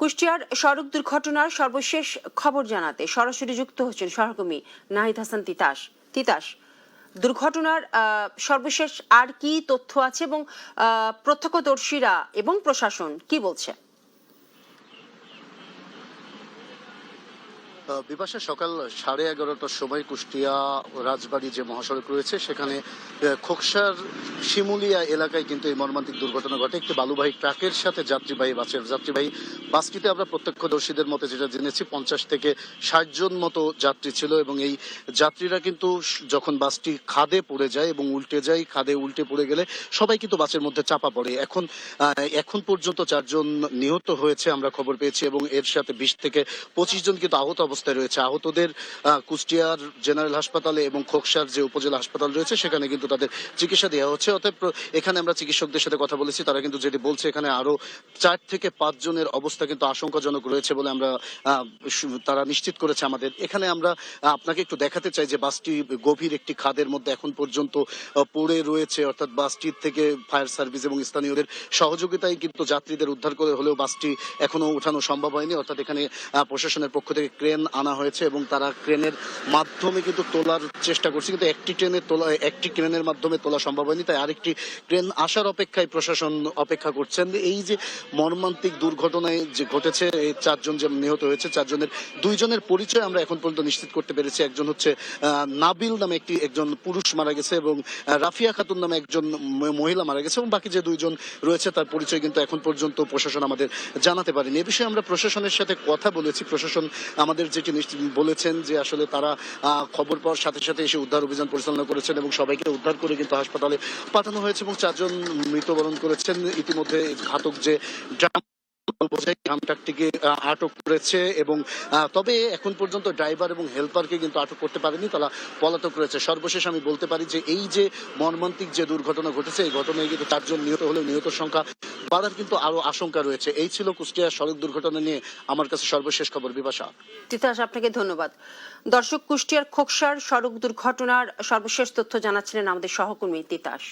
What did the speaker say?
কুষ্টিয়ার সড়ক দুর্ঘটনার সর্বশেষ খবর জানাতে সরাসরি যুক্ত হচ্ছেন সহকর্মী নাহিদ হাসান তিতাস। তিতাস, দুর্ঘটনার সর্বশেষ আর কি তথ্য আছে এবং প্রত্যক্ষদর্শীরা এবং প্রশাসন কি বলছে? বিপাশা, সকাল 11:30টার সময় কুষ্টিয়া রাজবাড়ী যে মহাসড়ক রয়েছে সেখানে খোকসার শিমুলিয়া এলাকায় কিন্তু এই মর্মান্তিক দুর্ঘটনা ঘটে। একটি বালুবাহী ট্রাকের সাথে যাত্রীবাহী বাসটিতে আমরা প্রত্যক্ষদর্শীদের মতে যেটা জেনেছি 50 থেকে 60 জন মতো যাত্রী ছিল এবং এই যাত্রীরা কিন্তু যখন বাসটি খাদে পড়ে যায় এবং উল্টে যায়, খাদে উল্টে পড়ে গেলে সবাই কিন্তু বাসের মধ্যে চাপা পড়ে। এখন পর্যন্ত 4 জন নিহত হয়েছে আমরা খবর পেয়েছি এবং এর সাথে 20 থেকে 25 জন কিন্তু আহত অবস্থায় রয়েছে। আহতদের কুষ্টিয়ার জেনারেল হাসপাতালে এবং খোকসার যে উপজেলা হাসপাতাল রয়েছে সেখানে কিন্তু তাদের চিকিৎসা দেওয়া হচ্ছে। অতএব এখানে আমরা চিকিৎসকদের সাথে কথা বলেছি, তারা কিন্তু যেটি বলছে এখানে আরো 4 থেকে 5 জনের অবস্থা কিন্তু আশঙ্কাজনক রয়েছে বলে আমরা তারা নিশ্চিত করেছে আমাদের। এখানে আমরা আপনাকে একটু দেখাতে চাই যে বাসটি গভীর একটি খাদের মধ্যে এখন পর্যন্ত পড়ে রয়েছে, অর্থাৎ বাসটির থেকে ফায়ার সার্ভিস এবং স্থানীয়দের সহযোগিতায় কিন্তু যাত্রীদের উদ্ধার করে হলেও বাসটি এখনো ওঠানো সম্ভব হয়নি। অর্থাৎ এখানে প্রশাসনের পক্ষ থেকে ক্রেন আনা হয়েছে এবং তারা ক্রেনের মাধ্যমে কিন্তু তোলার চেষ্টা করছে, কিন্তু একটি ক্রেনের মাধ্যমে তোলা সম্ভব হয়নি, তাই আরেকটি ক্রেন আসার অপেক্ষায় প্রশাসন অপেক্ষা করছেন। এই যে মর্মান্তিক দুর্ঘটনায় যে ঘটেছে, এই 4 জন যে নিহত হয়েছে, 4 জনের 2 জনের পরিচয় আমরা এখন পর্যন্ত নিশ্চিত করতে পেরেছি। একজন হচ্ছে নাবিল নামে একজন পুরুষ মারা গেছে এবং রাফিয়া খাতুন নামে একজন মহিলা মারা গেছে এবং বাকি যে 2 জন রয়েছে তার পরিচয় কিন্তু এখন পর্যন্ত প্রশাসন আমাদের জানাতে পারেনি। এ বিষয়ে আমরা প্রশাসনের সাথে কথা বলেছি। প্রশাসন আমাদের যেটি বলেছেন যে আসলে তারা খবর পাওয়ার সাথে সাথে এসে উদ্ধার অভিযান পরিচালনা করেছেন এবং সবাইকে উদ্ধার করে কিন্তু হাসপাতালে পাঠানো হয়েছে এবং 4 জন মৃত্যুবরণ করেছেন। ইতিমধ্যে ঘাতক যে ট্রাকটিকে আটক করেছে এবং তবে এখন পর্যন্ত ড্রাইভার এবং হেল্পারকে কিন্তু আটক করতে পারেনি, তারা পলাতক রয়েছে। সর্বশেষ আমি বলতে পারি যে এই যে মর্মান্তিক যে দুর্ঘটনা ঘটেছে, এই ঘটনায় কিন্তু 4 জন নিহত হলেও নিহতের সংখ্যা বাড়ার কিন্তু আরো আশঙ্কা রয়েছে। এই ছিল কুষ্টিয়ার সড়ক দুর্ঘটনা নিয়ে আমার কাছে সর্বশেষ খবর। বিপাশা। তিতাস, আপনাকে ধন্যবাদ। দর্শক, কুষ্টিয়ার খোকসার সড়ক দুর্ঘটনার সর্বশেষ তথ্য জানাচ্ছিলেন আমাদের সহকর্মী তিতাস।